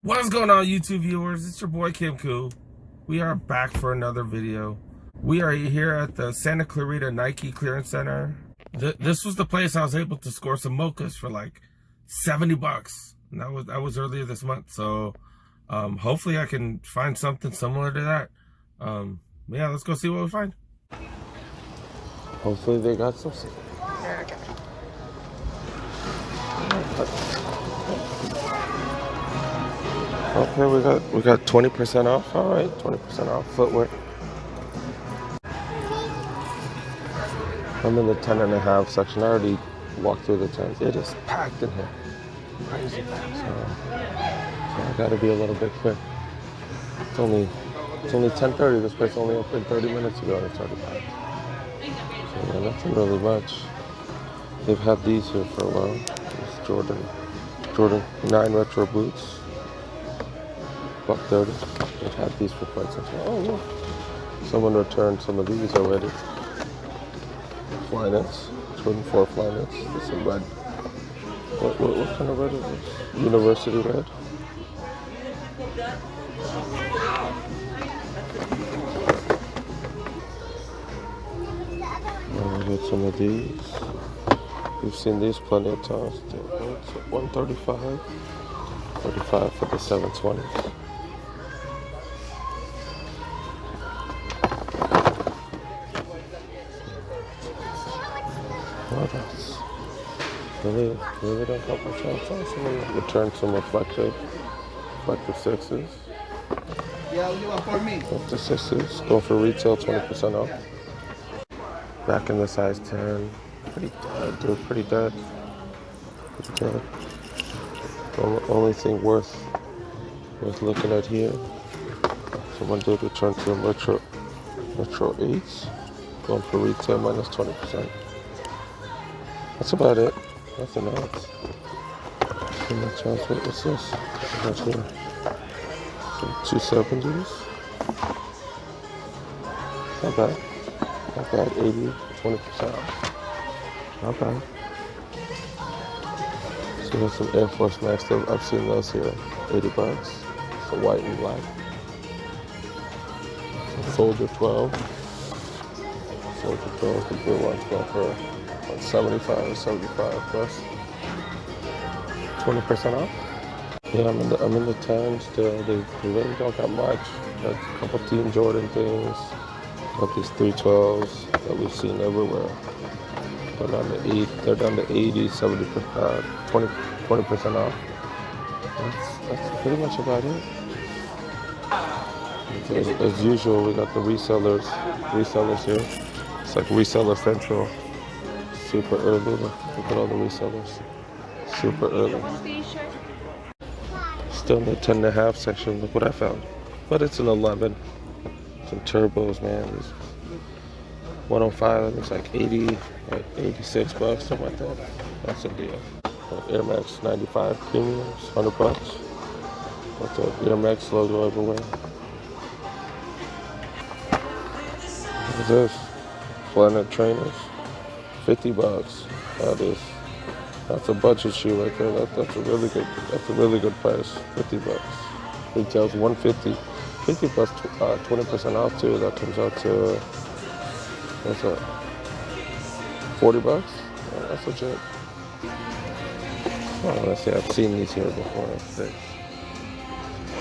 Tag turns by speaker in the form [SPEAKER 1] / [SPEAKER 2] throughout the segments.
[SPEAKER 1] What's going on, YouTube viewers? It's your boy Kim Koo. We are back for another video. We are here at the Santa Clarita Nike Clearance Center. This was the place I was able to score some mochas for like $70, and that was earlier this month. So hopefully I can find something similar to that. Yeah, let's go see what we find. Hopefully they got some. Okay, we got 20% off. All right, 20% off footwear. I'm in the 10.5 section. I already walked through the 10s. It is packed in here. Crazy packed. So I gotta be a little bit quick. It's only 10:30. This place only opened 30 minutes ago and it's already packed. So yeah, nothing really much. They've had these here for a while. These Jordan 9 retro boots. $130. They've had these for quite some time. Oh look. Someone returned some of these already. Flyknits, Jordan 4 Flyknits. This is red. What kind of red is this? University red. We got some of these. We've seen these plenty of times. $135. $35 for the 720s. What else? Really don't help myself. Someone returned some reflective 6s.
[SPEAKER 2] Yeah, you want for me?
[SPEAKER 1] Up to 6s. Go for retail 20% off. Back in the size 10. Pretty dead, dude. Pretty dead. Pretty dead. Only thing worth looking at here. Someone did return to retro 8s. Going for retail minus 20%. That's about it. Nothing else. What's this? What's here? Some 270s. Not bad. Not bad. 80, 20% off. Not bad. So here's some Air Force Max. I've seen those here. $80. So white and black. Some Soldier 12. Soldier 12. The blue one's going for 75 plus 20% off. Yeah, I'm in the 10 still. They really don't got much. Got a couple Team Jordan things. Got these 312s that we've seen everywhere. They're down to 80, 70%, 20% off. That's pretty much about it. As usual, we got the resellers here. It's like Reseller Central. Super early. Look at all the resellers. Super early. Still in the 10.5 section. Look what I found. But it's an 11. Some turbos, man. 105. It's like 80, like $86, something like that. That's a deal. Air Max 95 premiums, $100. With the Air Max logo everywhere. What is this? Planet Trainers. $50. That's a budget shoe right there. That's a really good price. $50. Retails $150. 50 plus 20% off too. That comes out to what's that? $40. Yeah, that's legit. Oh, let's see. I've seen these here before. That's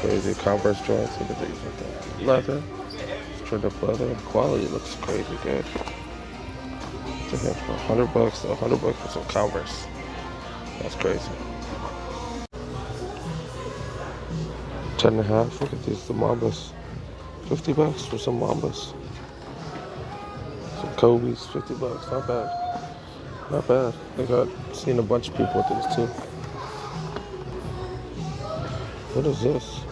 [SPEAKER 1] crazy Converse joints. Look at these. Leather. Straight up leather. Quality looks crazy good. For $100, $100 for some Converse. That's crazy. 10.5. Look at these, the Mambas. $50 for some Mambas. Some Kobe's, $50. Not bad. Not bad. Seen a bunch of people with these too. What is this?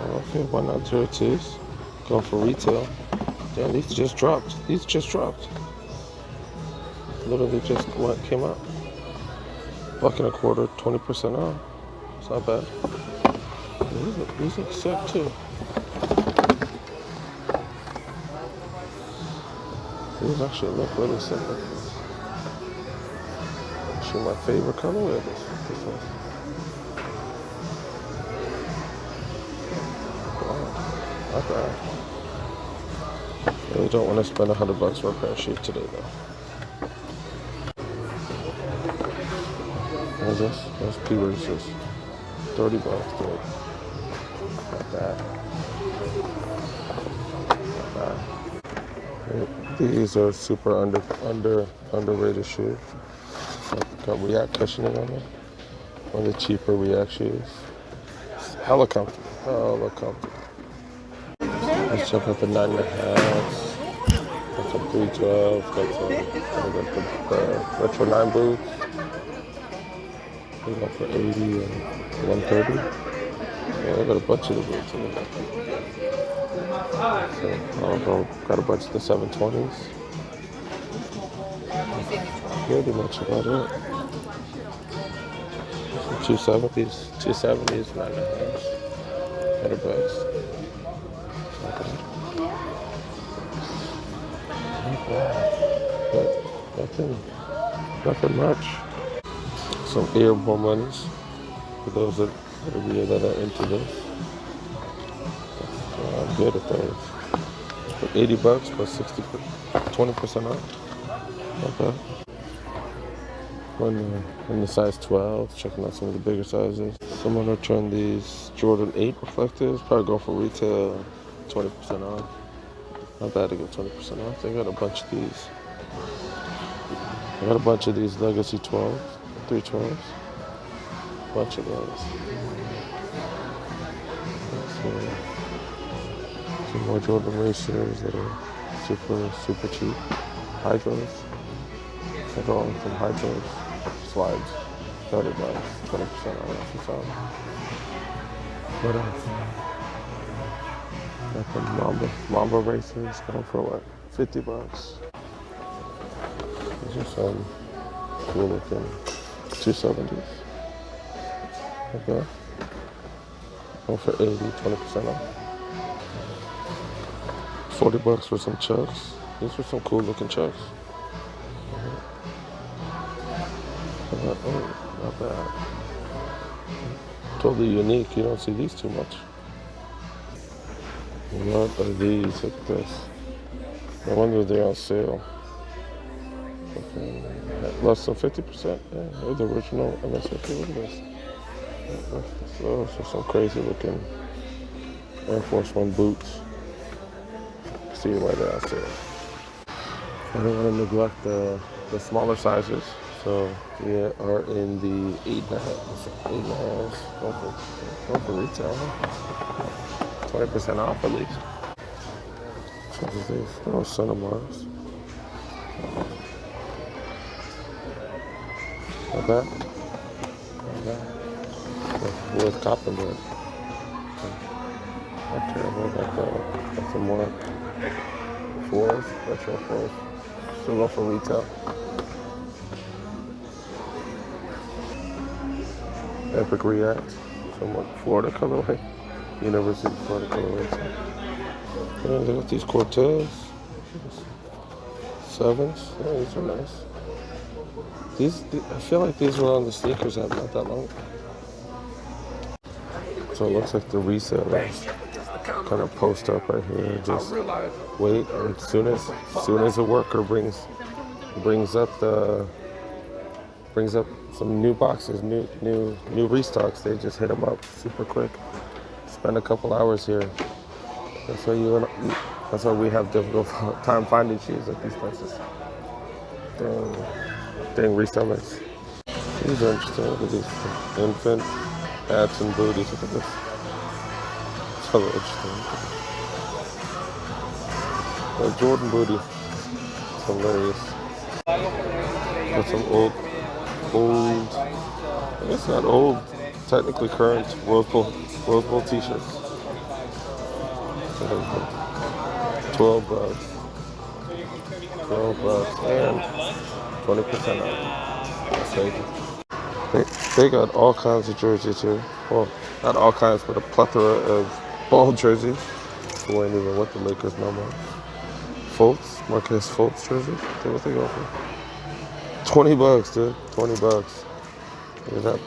[SPEAKER 1] Okay, 1.02s. Going for retail. Damn, these just dropped. Literally just came out. $1.25, 20% off. It's not bad. These look sick too. These actually look really sick. Actually, my favorite colorway of this one. bad. Really don't want to spend $100 for a pair of shoes today though. What is this? Those P racers. $30, dude. Not bad. Not bad. These are super underrated shoes. Got React cushioning on them. One of the cheaper React shoes. It's hella comfortable. Hella comfortable. Let's check out the 9.5s. Got some 312s. Got the retro 9 boots. They got for 80 and 130. Yeah, I got a bunch of the boots in there. So, got a bunch of the 720s. Pretty much about it. Some 270s, 9.5s. $100. Not bad. But nothing much. Some airborne ones for those that are into this. I'm good at those. For $80 plus 20% off. Not bad. In the size 12, checking out some of the bigger sizes. Someone returned these Jordan 8 reflectors. Probably go for retail, 20% off. Not bad to get 20% off. They got a bunch of these. I got a bunch of these Legacy 12s, 312s. Bunch of those. Some more Jordan racers that are super cheap. Hydros. I got some Hydros. Slides. $30, 20% off or something. What else? Got the Mamba racers going for what? $50. These are some cool looking 270s. Okay. Going for 80, 20% off. $40 for some Chucks. These are some cool looking Chucks. Not bad. Totally unique. You don't see these too much. What are these? Look at this. No wonder they're on sale. Okay. Less than 50%. Yeah, they're the original MSRP. Look at this. Those are some crazy looking Air Force One boots. See why they're on sale. I don't want to neglect the smaller sizes. So we are in the 8.5s. Going for retail. 20% off at least. What is this? Oh, Son of Mars. Not bad. Not bad. With cotton bread. Not terrible. Got some more fours, retro fours. Still go for retail. Epic React, somewhat Florida colorway, University of Florida colorway. And they got these Cortez 7s. Yeah, these are nice. I feel like these were on the sneakers app not that long. So it looks like the resellers kind of post up right here, just wait, and as soon as a worker brings up some new boxes, new restocks, they just hit them up super quick. Spend a couple hours here. That's why we have difficult time finding shoes at these places. Dang resellers. These are interesting. Look at these infant hats and booties. Look at this. It's so interesting. The Jordan booty. It's hilarious. Got some old, I guess not old, technically current Rose Bowl t-shirts. $12. And 20% off. That's crazy. They got all kinds of jerseys here. Well, not all kinds, but a plethora of ball jerseys. Who ain't even with the Lakers no more. Marquez Fultz jerseys. That's what they go for. $20, dude. $20. Look at that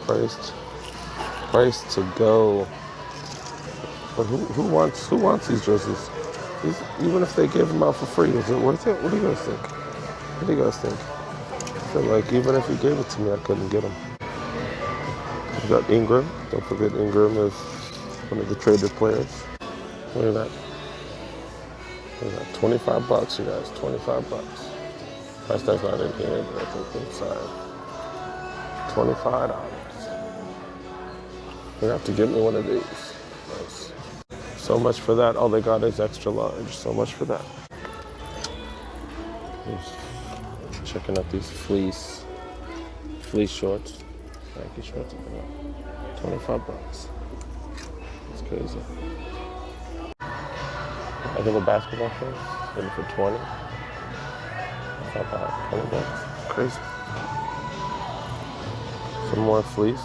[SPEAKER 1] priced to go. But who wants these jerseys? Even if they gave them out for free, is it worth it? What do you guys think? What do you guys think? I feel like even if you gave it to me, I couldn't get them. We got Ingram. Don't forget Ingram is one of the traded players. Look at that. Look at that. $25, you guys. $25. Price tag's not in here, but I think inside. $25. You have to get me one of these. Nice. So much for that. All they got is extra large. So much for that. Just checking out these fleece shorts. Nike shorts. $25. That's crazy. Regular basketball shorts. Maybe for 20. That's not bad. $20. Crazy. Some more fleece.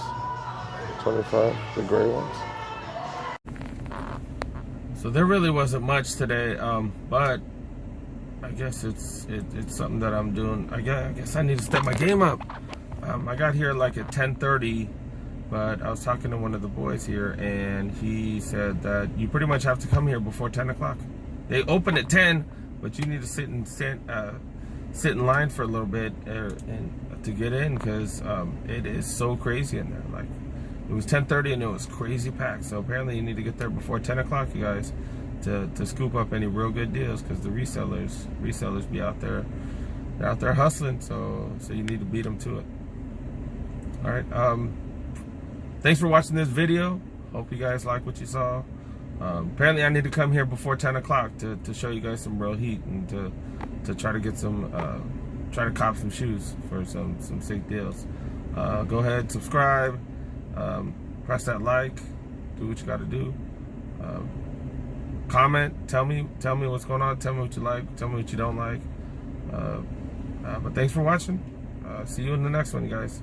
[SPEAKER 1] 25, the gray ones. So there really wasn't much today, but I guess it's something that I'm doing. I guess I need to step my game up. I got here like at 10:30, but I was talking to one of the boys here, and he said that you pretty much have to come here before 10 o'clock. They open at 10, but you need to sit in line for a little bit and to get in, because it is so crazy in there. Like, it was 10:30 and it was crazy packed. So apparently you need to get there before 10 o'clock, you guys, to scoop up any real good deals, because the resellers be out there. They're out there hustling, so you need to beat them to it. All right. Thanks for watching this video. Hope you guys like what you saw. Apparently I need to come here before 10 o'clock to show you guys some real heat, and to try to get some, try to cop some shoes for some sick deals. Go ahead, subscribe, press that like, do what you got to do. Comment, tell me what's going on, tell me what you like, tell me what you don't like. But thanks for watching. See you in the next one, you guys.